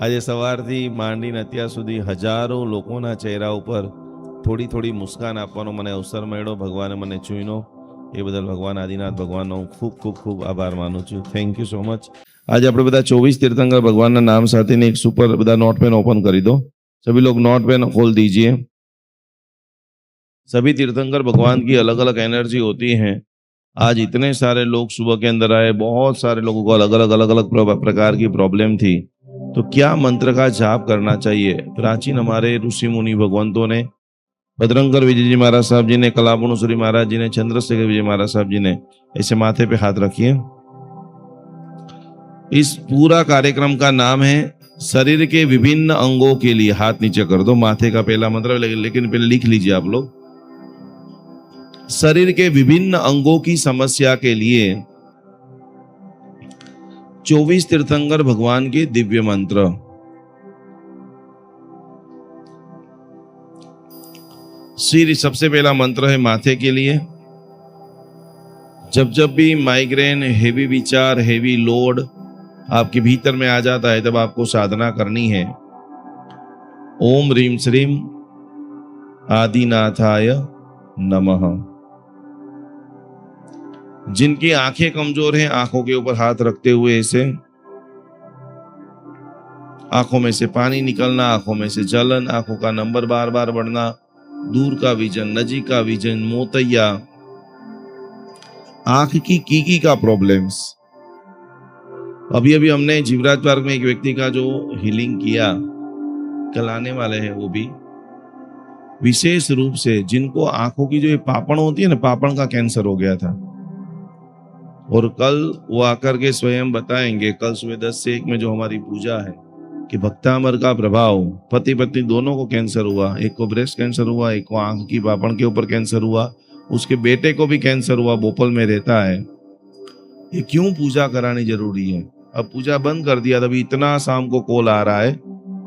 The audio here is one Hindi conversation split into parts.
આજે સવારથી માંડીને અત્યાર સુધી હજારો લોકોના ચહેરા ઉપર થોડી થોડી મુસ્કાન આપવાનો મને અવસર મળ્યો. ભગવાને મને ચૂન્યો, એ બદલ ભગવાન આદિનાથ ભગવાનનો હું ખૂબ ખૂબ ખૂબ આભાર માનું છું. Thank you so much. आज આપણે બધા 24 तीर्थंकर भगवान ना नाम साथ एक सुपर બધા नोट पेन ओपन कर दो. सभी लोग नोट पेन खोल दीजिए. सभी तीर्थंकर भगवान की अलग अलग एनर्जी होती है. आज इतने सारे लोग सुबह के अंदर आए, बहुत सारे लोगों को अलग अलग प्रकार की प्रॉब्लम थी. तो क्या मंत्र का जाप करना चाहिए? प्राचीन हमारे ऋषि मुनि भगवंतों ने, भद्रंकर विजय जी महाराज साहब जी ने, कलापुणेश्वरी महाराज जी ने, चंद्रशेखर विजय महाराज साहब जी ने ऐसे माथे पे हाथ रखिए. इस पूरा कार्यक्रम का नाम है शरीर के विभिन्न अंगों के लिए. हाथ नीचे कर दो. माथे का पहला मंत्र, लेकिन पहले लिख लीजिए आप लोग. शरीर के विभिन्न अंगों की समस्या के लिए 24 तीर्थंकर भगवान के दिव्य मंत्र. श्री सबसे पहला मंत्र है माथे के लिए. जब जब भी माइग्रेन, हेवी विचार, हेवी लोड आपके भीतर में आ जाता है, तब आपको साधना करनी है. ओम ह्रीम श्रीम आदिनाथाय नमः. जिनकी आंखें कमजोर हैं, आंखों के ऊपर हाथ रखते हुए ऐसे आंखों में से पानी निकलना, आंखों में से जलन, आंखों का नंबर बार बार बढ़ना, दूर का विजन, नजीक का विजन, मोतैया, आंख की कीकी का प्रॉब्लम्स. अभी अभी हमने जीवराज पार्क में एक व्यक्ति का जो हीलिंग किया, कल आने वाले हैं वो भी, विशेष रूप से जिनको आंखों की जो ये पापड़ होती है ना, पापड़ का कैंसर हो गया था. और कल वो आकर के स्वयं बताएंगे, कल सुबह 10 से 1 में जो हमारी पूजा है, कि भक्तामर का प्रभाव, पति पत्नी दोनों को कैंसर हुआ. एक को ब्रेस्ट कैंसर हुआ, एक को आंख की पापड़ के ऊपर कैंसर हुआ, उसके बेटे को भी कैंसर हुआ, भोपाल में रहता है. ये क्यों पूजा करानी जरूरी है? अब पूजा बंद कर दिया, तभी इतना शाम को कॉल आ रहा है.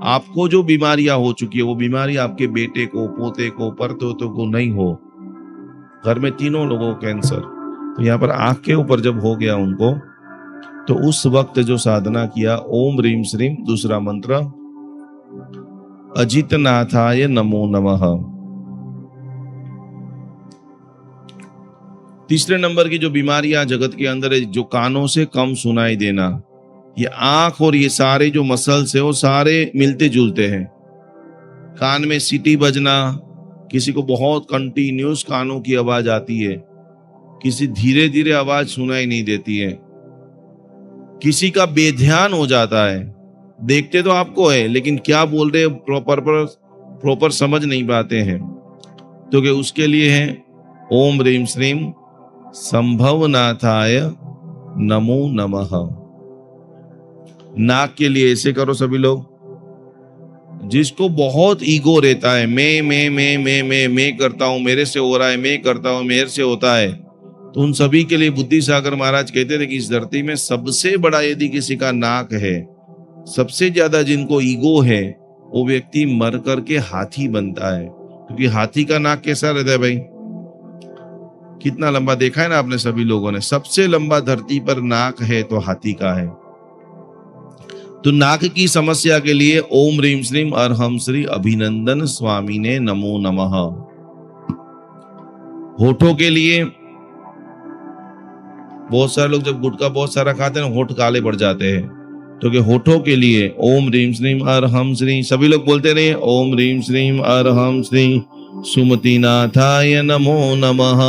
आपको जो बीमारियां हो चुकी है, वो बीमारी आपके बेटे को, पोते को, परतोते को नहीं हो. घर में तीनों लोगों को कैंसर. तो यहाँ पर आंख के ऊपर जब हो गया उनको, तो उस वक्त जो साधना किया, ओम ह्रीम श्रीम, दूसरा मंत्र अजितनाथाय नमो नमः. तीसरे नंबर की जो बीमारियां जगत के अंदर है, जो कानों से कम सुनाई देना, ये आंख और ये सारे जो मसल्स है वो सारे मिलते जुलते हैं. कान में सीटी बजना, किसी को बहुत कंटिन्यूस कानों की आवाज आती है, किसी धीरे धीरे आवाज सुनाई नहीं देती है, किसी का बेध्यान हो जाता है. देखते तो आपको है, लेकिन क्या बोल रहे प्रॉपर समझ नहीं पाते हैं. तो कि उसके लिए है ओम ह्रीम श्रीम संभवनाथाय नमो नमः. नाक के लिए ऐसे करो सभी लोग. जिसको बहुत ईगो रहता है, मैं करता हूं, मेरे से हो रहा है, मैं करता हूं, मेरे से होता है, तो उन सभी के लिए बुद्धि सागर महाराज कहते थे कि इस धरती में सबसे बड़ा यदि किसी का नाक है, सबसे ज्यादा जिनको ईगो है, वो व्यक्ति मर करके हाथी बनता है. क्योंकि हाथी का नाक कैसा रहता है भाई? कितना लंबा देखा है ना आपने सभी लोगों ने. सबसे लंबा धरती पर नाक है तो हाथी का है. तो नाक की समस्या के लिए ओम ह्रीम श्रीम अरहम श्री अभिनंदन स्वामी ने नमो नमः. होठों के लिए बहुत सारे लोग जब गुटखा बहुत सारा खाते हैं, होठ काले पड़ जाते हैं. तो कि होठों के लिए ओम ह्रीम श्रीम अरहम श्री, सभी लोग बोलते रहिए ओम ह्रीम श्रीम अरहम श्री सुमतिनाथाय नमो नमः.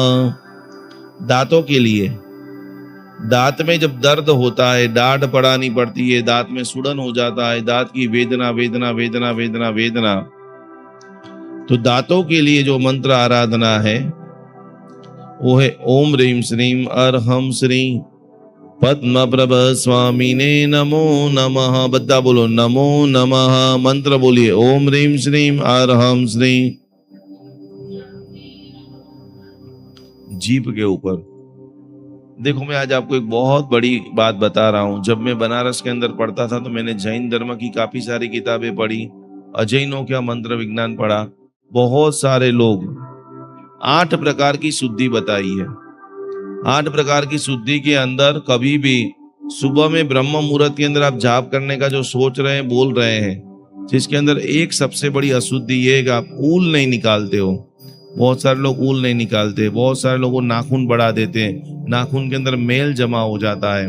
दांतों के लिए, दांत में जब दर्द होता है, डांट पड़ानी पड़ती है, दांत में सुड़न हो जाता है, दांत की वेदना वेदना वेदना वेदना वेदना, तो दांतों के लिए जो मंत्र आराधना है वो है ओम ह्रीम श्रीम अरहम श्री पद्मप्रभ स्वामी ने नमो नमः. बद्दा बोलो नमो नमः. मंत्र बोलिए ओम ह्रीम श्रीम अरहम श्री. जीभ के ऊपर देखो, मैं आज आपको एक बहुत बड़ी बात बता रहा हूं. जब मैं बनारस के अंदर पढ़ता था तो मैंने जैन धर्म की काफी सारी किताबें पढ़ी, अजैनों का मंत्र विज्ञान पढ़ा. बहुत सारे लोग 8 प्रकार की शुद्धि बताई है. 8 प्रकार की शुद्धि के अंदर कभी भी सुबह में ब्रह्म मुहूर्त के अंदर आप जाप करने का जो सोच रहे हैं, बोल रहे हैं, जिसके अंदर एक सबसे बड़ी अशुद्धि ये है कि आप ऊल नहीं निकालते हो। बहुत सारे लोग ऊल नहीं निकालते, बहुत सारे लोग नाखून बढ़ा देते हैं, नाखून के अंदर मेल जमा हो जाता है।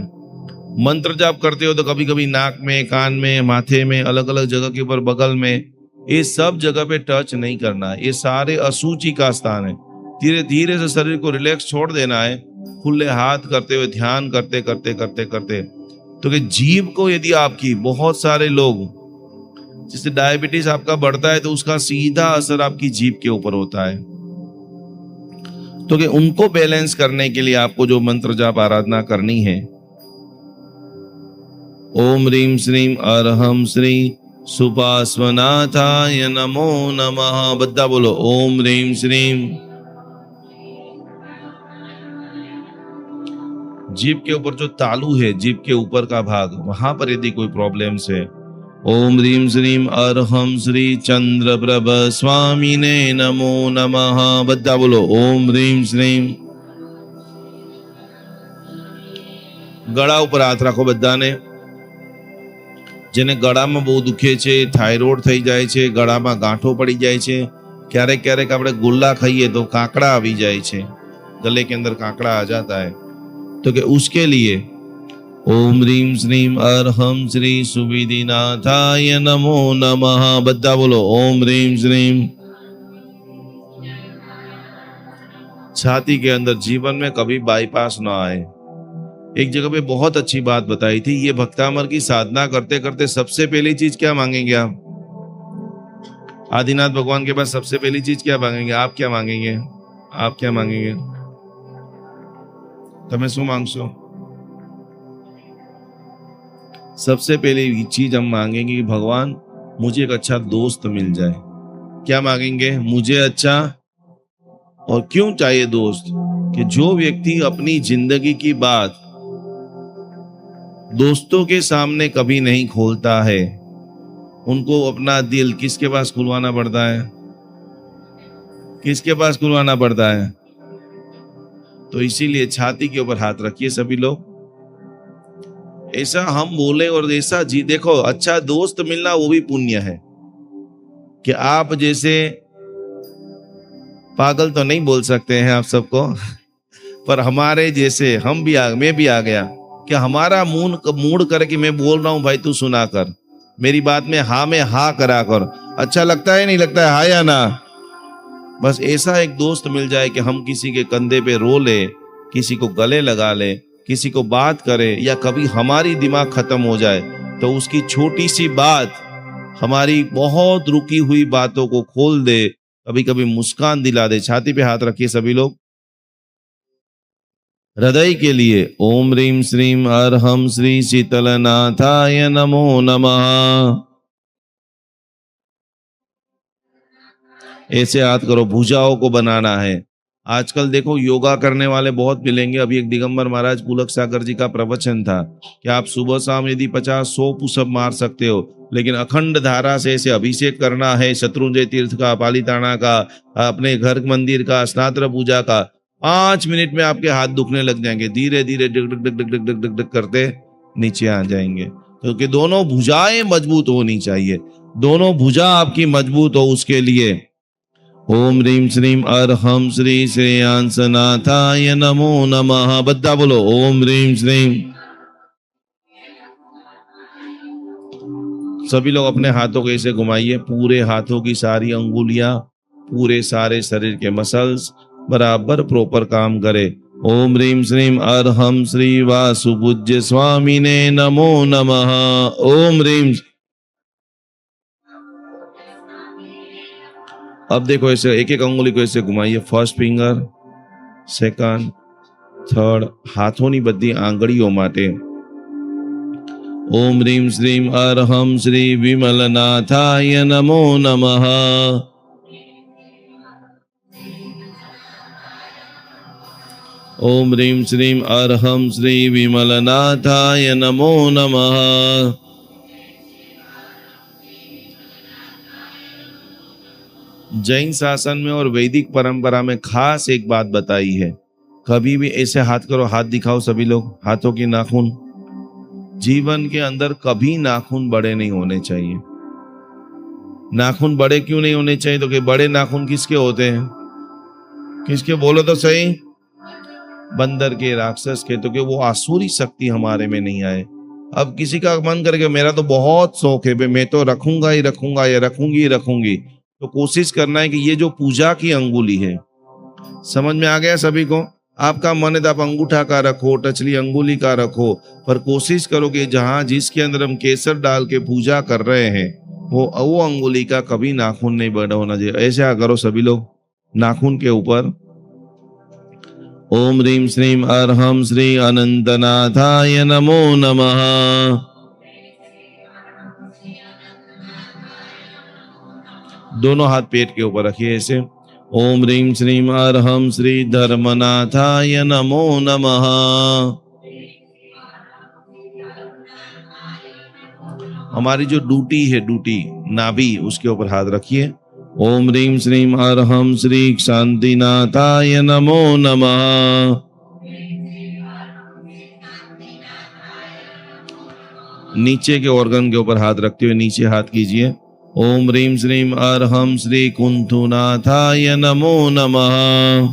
मंत्र जाप करते हो तो कभी कभी नाक में, कान में, माथे में, अलग अलग जगह के ऊपर, बगल में, ये सब जगह पे टच नहीं करना है। ये सारे अशुचि का स्थान है। धीरे धीरे से शरीर को रिलैक्स छोड़ देना है, खुले हाथ करते हुए ध्यान करते करते करते करते। तो कि जीभ को यदि आपकी, बहुत सारे लोग जिससे डायबिटीज आपका बढ़ता है तो उसका सीधा असर आपकी जीभ के ऊपर होता है। तो कि उनको बैलेंस करने के लिए आपको जो मंत्र जाप आराधना करनी है, ओम ह्रीं श्रीं अरहम श्री सुपार्श्वनाथाय नमो नमः। बद्दा बोलो ओम ह्रीं श्रीं। जीभ के ऊपर जो तालू है, जीभ के ऊपर का भाग, वहां पर यदि कोई प्रॉब्लम्स है, ओम ह्रीं श्रीं अरहम श्री चंद्रप्रभ स्वामिने नमो नमः। बद्दा बोलो ओम ह्रीं श्रीं। गળા ઉપર હાથ રાખો બધાને। જેને ગળામાં બહુ દુખે છે, થાઇરોઇડ થઈ જાય છે, ગળામાં ગાંઠો પડી જાય છે, ક્યારેક ક્યારેક આપણે ગુલ્લા ખાઈએ તો કાંકड़ा આવી જાય છે, गले के अंदर कांकड़ा आ जाता है, तो कि उसके लिए ओम ह्रीं श्रीं अरहम श्री सुविधिनाथाय नमो नमः। बद्दा बोलो ओम ह्रीं श्रीं। छाती के अंदर जीवन में कभी बाईपास ना आए। एक जगह पे बहुत अच्छी बात बताई थी, ये भक्तामर की साधना करते करते सबसे पहली चीज क्या मांगेंगे आप? आदिनाथ भगवान के पास सबसे पहली चीज क्या मांगेंगे? आप क्या मांगेंगे? आप क्या मांगेंगे? તમે શું मांगशो? सबसे पहली चीज हम मांगेंगे कि भगवान मुझे एक अच्छा दोस्त मिल जाए। क्या मांगेंगे? मुझे अच्छा, और क्यों चाहिए दोस्त? कि जो व्यक्ति अपनी जिंदगी की बात दोस्तों के सामने कभी नहीं खोलता है, उनको अपना दिल किसके पास खुलवाना पड़ता है? किसके पास खुलवाना पड़ता है? तो इसीलिए छाती के ऊपर हाथ रखिए सभी लोग। ऐसा हम बोले और ऐसा जी, देखो अच्छा दोस्त मिलना वो भी पुण्य है। कि आप जैसे पागल तो नहीं बोल सकते हैं आप सबको, पर हमारे जैसे, हम भी मैं भी आ गया कि हमारा मूड करे कि मैं बोल रहा हूं भाई, तू सुना कर, मेरी बात में हाँ में हाँ करा कर। अच्छा लगता है नहीं लगता है? हाँ या ना? बस ऐसा एक दोस्त मिल जाए कि हम किसी के कंधे पे रो ले, किसी को गले लगा ले, किसी को बात करे, या कभी हमारी दिमाग खत्म हो जाए तो उसकी छोटी सी बात हमारी बहुत रुकी हुई बातों को खोल दे, कभी कभी मुस्कान दिला दे। छाती पे हाथ रखिए सभी लोग। हृदय के लिए ओम ह्रीं श्रीं अरहम श्री शीतलनाथाय नमो नमः। ऐसे हाथ करो, भुजाओं को बनाना है। आजकल देखो योगा करने वाले बहुत मिलेंगे। अभी एक दिगंबर महाराज पुलक सागर जी का प्रवचन था कि आप सुबह शाम यदि 50-100 पुशअप मार सकते हो, लेकिन अखंड धारा से ऐसे अभिषेक करना है, शत्रुंजय तीर्थ का, पालीताना का, अपने घर मंदिर का, स्नात्र पूजा का, 5 मिनट में आपके हाथ दुखने लग जाएंगे, धीरे धीरे डग डग डग डग डग डग डग करते नीचे आ जाएंगे। क्योंकि दोनों भुजाएं मजबूत होनी चाहिए, दोनों भुजा आपकी मजबूत हो, उसके लिए ओम ह्रीं श्रीं अरहम श्री श्रेयांसनाथाय नमो नमः। बद्दा बोलो ओम ह्रीं श्रीं। सभी लोग अपने हाथों को ऐसे घुमाइए, पूरे हाथों की सारी अंगुलियां, पूरे सारे शरीर के मसल्स बराबर प्रॉपर काम करे। ओम ह्रीं श्रीं अरहम श्री वासुपूज्य स्वामिने नमो नमः। ओम ह्रीं। अब देखो ऐसे एक एक अंगुली को ऐसे घुमाइए, फर्स्ट फिंगर, सेकंड, थर्ड, हाथों बधी आंगळीओ माटे ओम ह्रीं श्रीं अरहम श्री विमलनाथाय नमो नमः। ओम ह्रीं श्रीं अरहम श्री विमलनाथाय नमो नमः। जैन शासन में और वैदिक परंपरा में खास एक बात बताई है, कभी भी ऐसे हाथ करो, हाथ दिखाओ सभी लोग, हाथों की नाखून, जीवन के अंदर कभी नाखून बड़े नहीं होने चाहिए। नाखून बड़े क्यों नहीं होने चाहिए? तो कि बड़े नाखून किसके होते हैं? किसके, बोलो तो सही। बंदर के, राक्षस के। तो कि वो आसुरी शक्ति हमारे में नहीं आए। अब किसी का मन करके मेरा तो बहुत शौक है, मैं तो रखूंगा ही रखूंगा या रखूंगी ही रखूंगी, तो कोशिश करना है कि ये जो पूजा की अंगुली है, समझ में आ गया सभी को? आपका मन है तो आप अंगूठा का रखो, टचली अंगुली का रखो, पर कोशिश करो कि जहां जिसके अंदर हम केसर डाल के पूजा कर रहे हैं वो अंगुली का कभी नाखून नहीं बड़ा होना चाहिए। ऐसा करो सभी लोग, नाखून के ऊपर ओम ह्रीम श्रीम अर्हम श्री अनंतनाथाय नमो नमः। दोनों हाथ पेट के ऊपर रखिए ऐसे। ओम ह्रीम श्रीम अर्हम श्री धर्मनाथाय नमो नमः। हमारी जो ड्यूटी है, ड्यूटी नाभि, उसके ऊपर हाथ रखिए। ओम ह्रीम श्रीम अर्हम श्री शांतिनाथाय नमो नमः। नीचे के ऑर्गन के ऊपर हाथ रखते हुए नीचे हाथ कीजिए। ओम ह्रीम श्रीम अर्हम श्री कुंथुनाथाय नमो नमः।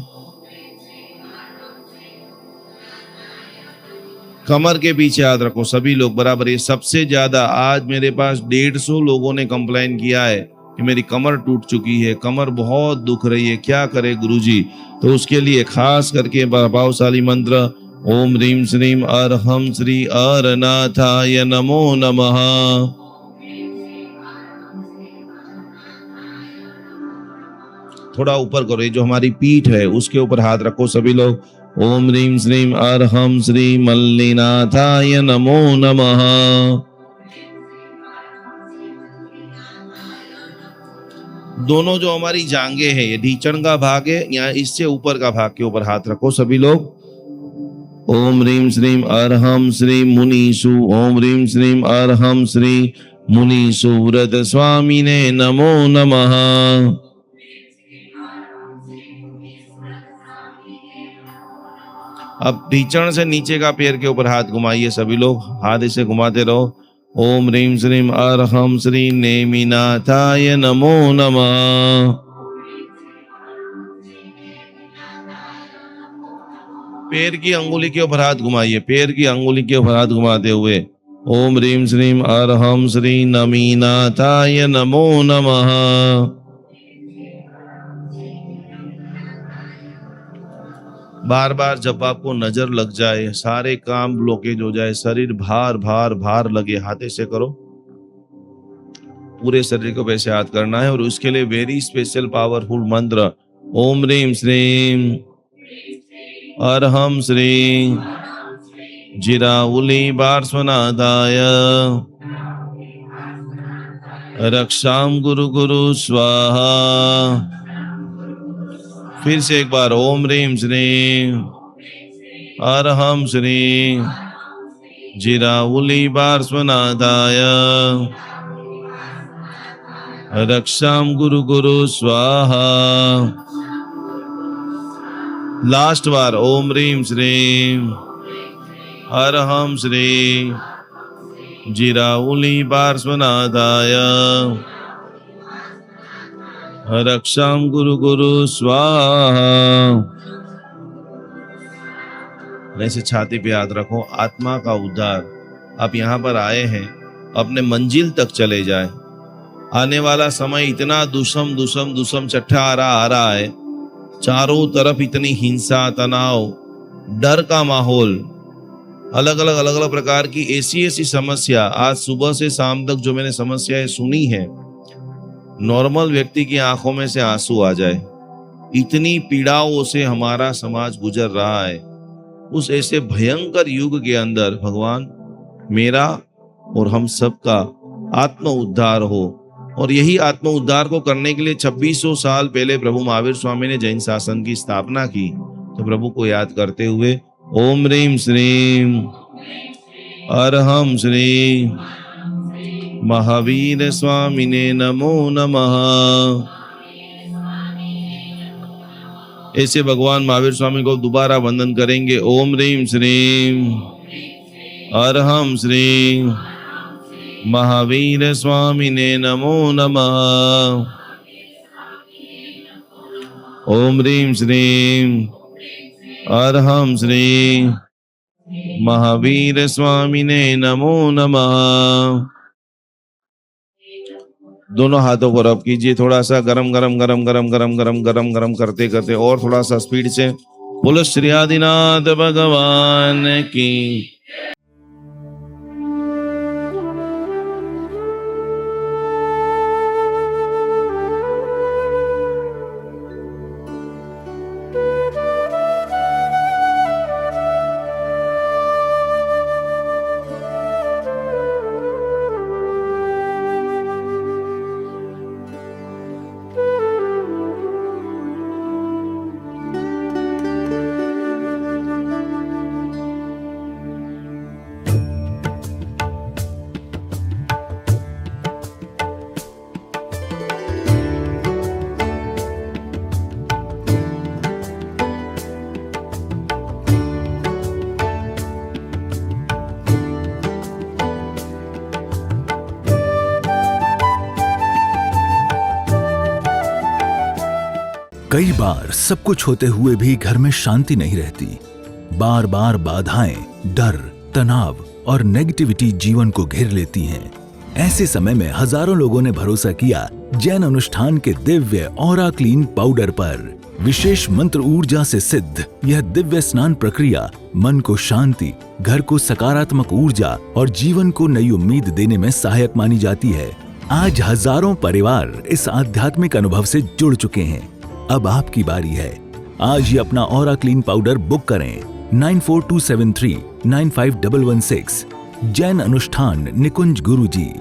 कमर के पीछे हाथ रखो सभी लोग बराबर। ये सबसे ज्यादा आज मेरे पास 150 लोगों ने कंप्लेन किया है कि मेरी कमर टूट चुकी है, कमर बहुत दुख रही है, क्या करे गुरुजी? तो उसके लिए खास करके प्रभावशाली मंत्र ओम ह्रीम श्रीम अर्हम श्री अरनाथाय नमो नमः। थोड़ा ऊपर करो, ये जो हमारी पीठ है उसके ऊपर हाथ रखो सभी लोग। ओम ह्रीम श्रीम अर्हम श्री मल्लिनाथाय नमो नमः। दोनों जो हमारी जांघें हैं, ये ढीचण का भाग है, यहाँ इससे ऊपर का भाग के ऊपर हाथ रखो सभी लोग। ओम ह्रीम श्रीम अर्हम श्री मुनीषु, ओम ह्रीम श्रीम अर्हम श्री मुनीषु व्रत स्वामिने नमो नमः। अब ढीचण से नीचे का पैर के ऊपर हाथ घुमाइए सभी लोग, हाथ इसे घुमाते रहो। ओम ह्रीम श्रीम अर्हम श्री नेमिनाथाय नमो नमः। पैर की अंगुली के ऊपर हाथ घुमाइए, पैर की अंगुली के ऊपर हाथ घुमाते हुए ओम ह्रीम श्रीम अर्हम श्री नमीनाथाय नमो नमः। बार बार जब आपको नजर लग जाए, सारे काम ब्लॉकेज हो जाए, शरीर भार भार भार लगे, हाथ से करो। पूरे शरीर को वैसे हाथ करना है और उसके लिए वेरी स्पेशल पावरफुल मंत्र ओम ह्रीम श्रीम अर्हम श्री जिराउली पार्श्वनाथाय रक्षाम गुरु गुरु स्वाहा। फिर से एक बार ओम ह्रीम श्री अर्हम श्री जिराउली पार्श्वनाथाय रक्षाम गुरु गुरु स्वाहा। लास्ट बार ओम ह्रीम श्री अर्हम श्री जिराउली पार्श्वनाथाय रक्षाम गुरु गुरु स्वाहा। ऐसे छाती पे याद रखो, आत्मा का उद्धार। आप यहाँ पर आए हैं, अपने मंजिल तक चले जाए। आने वाला समय इतना दुष्म दुष्म दुष्म चट्टा आ रहा है, चारों तरफ इतनी हिंसा, तनाव, डर का माहौल, अलग अलग प्रकार की ऐसी ऐसी समस्या। आज सुबह से शाम तक जो मैंने समस्याएं सुनी है, नॉर्मल व्यक्ति की आंखों में से आंसू आ जाए। इतनी पीड़ाओं से हमारा समाज गुजर रहा है। उस ऐसे भयंकर युग के अंदर भगवान मेरा और हम सबका आत्म उद्धार हो। और यही आत्म उद्धार को करने के लिए 2600 साल पहले प्रभु महावीर स्वामी ने जैन शासन की स्थापना की। तो प्रभु को याद करते हुए ओम ह्रीम श्रीम अर्हम श्री महावीर स्वामिने नमो नमः। ऐसे भगवान महावीर स्वामी को दोबारा वंदन करेंगे। ओम ह्रीम श्रीम અર્હં શ્રી મહાવીર સ્વામીને નમો નમઃ. ઓમ હ્રીમ શ્રીમ અર્હં શ્રી महावीर स्वामी ने नमो नमः. दोनों हाथों को रब कीजिए, थोड़ा सा गरम गरम गरम गरम गरम गरम गरम गरम करते करते और थोड़ा सा स्पीड से. बोलो श्री आदिनाथ भगवान की. कई बार सब कुछ होते हुए भी घर में शांति नहीं रहती। बार बार बाधाएं, डर, तनाव और नेगेटिविटी जीवन को घेर लेती हैं। ऐसे समय में हजारों लोगों ने भरोसा किया जैन अनुष्ठान के दिव्य ऑरा क्लीन पाउडर पर। विशेष मंत्र ऊर्जा से सिद्ध यह दिव्य स्नान प्रक्रिया मन को शांति, घर को सकारात्मक ऊर्जा और जीवन को नई उम्मीद देने में सहायक मानी जाती है। आज हजारों परिवार इस आध्यात्मिक अनुभव से जुड़ चुके हैं। अब आपकी बारी है। आज ही अपना ऑरा क्लीन पाउडर बुक करें 9427395116। जैन अनुष्ठान निकुंज गुरुजी।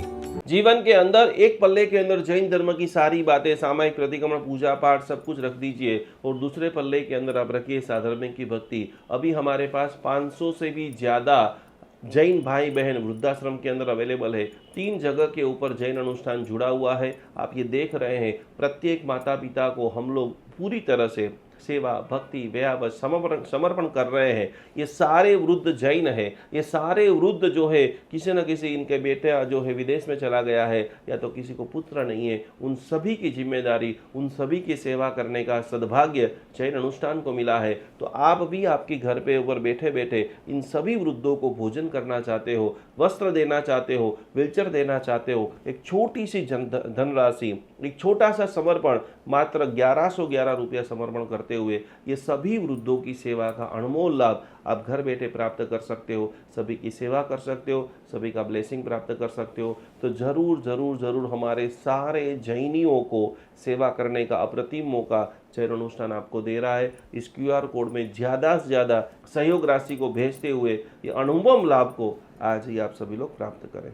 जीवन के अंदर एक पल्ले के अंदर जैन धर्म की सारी बातें, सामायिक प्रतिक्रमण, पूजा पाठ सब कुछ रख दीजिए और दूसरे पल्ले के अंदर आप रखिए साधर्मिक की भक्ति। अभी हमारे पास 500 से भी ज़्यादा जैन भाई बहन वृद्धाश्रम के अंदर अवेलेबल है। 3 जगह के ऊपर जैन अनुष्ठान जुड़ा हुआ है। आप ये देख रहे हैं, प्रत्येक माता पिता को हम लोग पूरी तरह से सेवा, भक्ति, व्याव समर्पण कर रहे हैं। ये सारे वृद्ध जैन है, ये सारे वृद्ध जो है किसी न किसी इनके बेटा जो है विदेश में चला गया है या तो किसी को पुत्र नहीं है, उन सभी की जिम्मेदारी, उन सभी की सेवा करने का सद्भाग्य जैन अनुष्ठान को मिला है। तो आप भी आपके घर पे ऊपर बैठे बैठे इन सभी वृद्धों को भोजन करना चाहते हो, वस्त्र देना चाहते हो, व्हीलचेयर देना चाहते हो, एक छोटी सी धनराशि, एक छोटा सा समर्पण, मात्र 1111 रुपया समर्पण करते हुए ये सभी वृद्धों की सेवा का अनमोल लाभ आप घर बैठे प्राप्त कर सकते हो। सभी की सेवा कर सकते हो, सभी का ब्लेसिंग प्राप्त कर सकते हो। तो जरूर जरूर जरूर हमारे सारे जैनियों को सेवा करने का अप्रतिम मौका जैन अनुष्ठान आपको दे रहा है। इस QR कोड में ज़्यादा से ज़्यादा सहयोग राशि को भेजते हुए ये अनुपम लाभ को आज ही आप सभी लोग प्राप्त करें।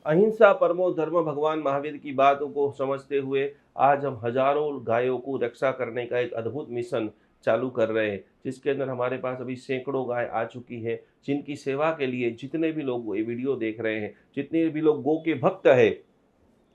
अहिंसा परमो धर्म भगवान महावीर की बातों को समझते हुए आज हम हजारों गायों को रक्षा करने का एक अद्भुत मिशन चालू कर रहे हैं, जिसके अंदर हमारे पास अभी सैकड़ों गाय आ चुकी है, जिनकी सेवा के लिए जितने भी लोग ये वीडियो देख रहे हैं, जितने भी लोग गौ के भक्त है,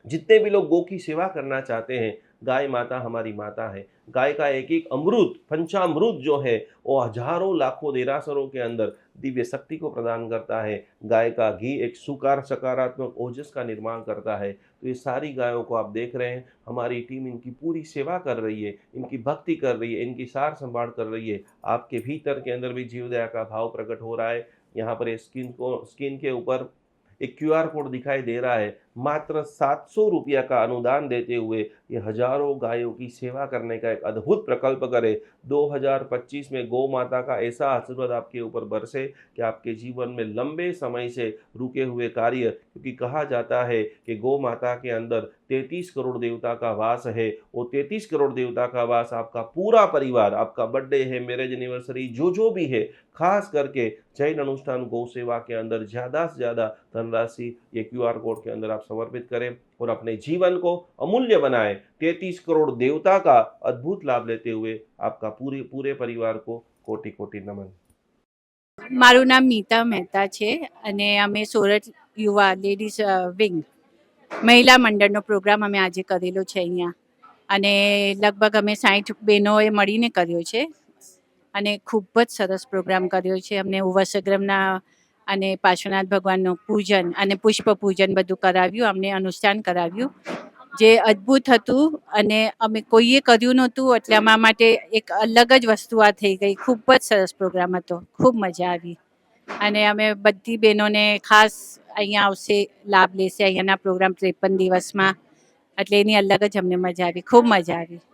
जितने भी लोग गौ की सेवा करना चाहते हैं, गाय माता हमारी माता है। गाय का एक एक अमृत, पंचामृत जो है वो हजारों लाखों देरासरों के अंदर दिव्य शक्ति को प्रदान करता है। गाय का घी एक सकारात्मक ओजस का निर्माण करता है। तो ये सारी गायों को आप देख रहे हैं, हमारी टीम इनकी पूरी सेवा कर रही है, इनकी भक्ति कर रही है, इनकी सार संभाल कर रही है। आपके भीतर के अंदर भी जीव दया का भाव प्रकट हो रहा है। यहाँ पर स्क्रीन के ऊपर एक QR कोड दिखाई दे रहा है। मात्र 700 रुपया का अनुदान देते हुए ये हजारों गायों की सेवा करने का एक अद्भुत प्रकल्प करे। 2025 में गौ माता का ऐसा आशीर्वाद आपके ऊपर बरसे कि आपके जीवन में लंबे समय से रुके हुए कार्य, क्योंकि कहा जाता है कि गौ माता के अंदर 33 करोड़ देवता का वास है। वो 33 करोड़ देवता का वास आपका पूरा परिवार, आपका बर्थडे है, मैरिज एनिवर्सरी, जो भी है, खास करके जैन अनुष्ठान गौ सेवा के अंदर ज़्यादा से ज़्यादा धनराशि ये QR कोड के अंदर आप समर्पित करें और अपने जीवन को अमूल्य बनाएं। 33 करोड़ देवता का अद्भुत लाभ लेते हुए आपका पूरे परिवार को कोटि कोटि नमन। મારું નામ મીતા મહેતા છે અને અમે સોરઠ યુવા લેડીઝ વિંગ મહિલા મંડળનો પ્રોગ્રામ અમે આજે કરેલો છે અહીંયા અને લગભગ અમે 60 બહેનોએ મળીને કર્યો છે અને ખૂબ જ સરસ પ્રોગ્રામ કર્યો છે. અમને ઉવસગ્રમના અને પાર્શ્વનાથ ભગવાનનું પૂજન અને પુષ્પ પૂજન બધું કરાવ્યું, અમને અનુષ્ઠાન કરાવ્યું, જે અદ્ભુત હતું અને અમે કોઈએ કર્યું નહોતું, એટલે અમારા માટે એક અલગ જ વસ્તુ આ થઈ ગઈ. ખૂબ જ સરસ પ્રોગ્રામ હતો, ખૂબ મજા આવી. અને અમે બધી બહેનોને ખાસ અહીંયા આવશે, લાભ લેશે અહીંયાના પ્રોગ્રામ 53 દિવસમાં, એટલે એની અલગ જ અમને મજા આવી, ખૂબ મજા આવી.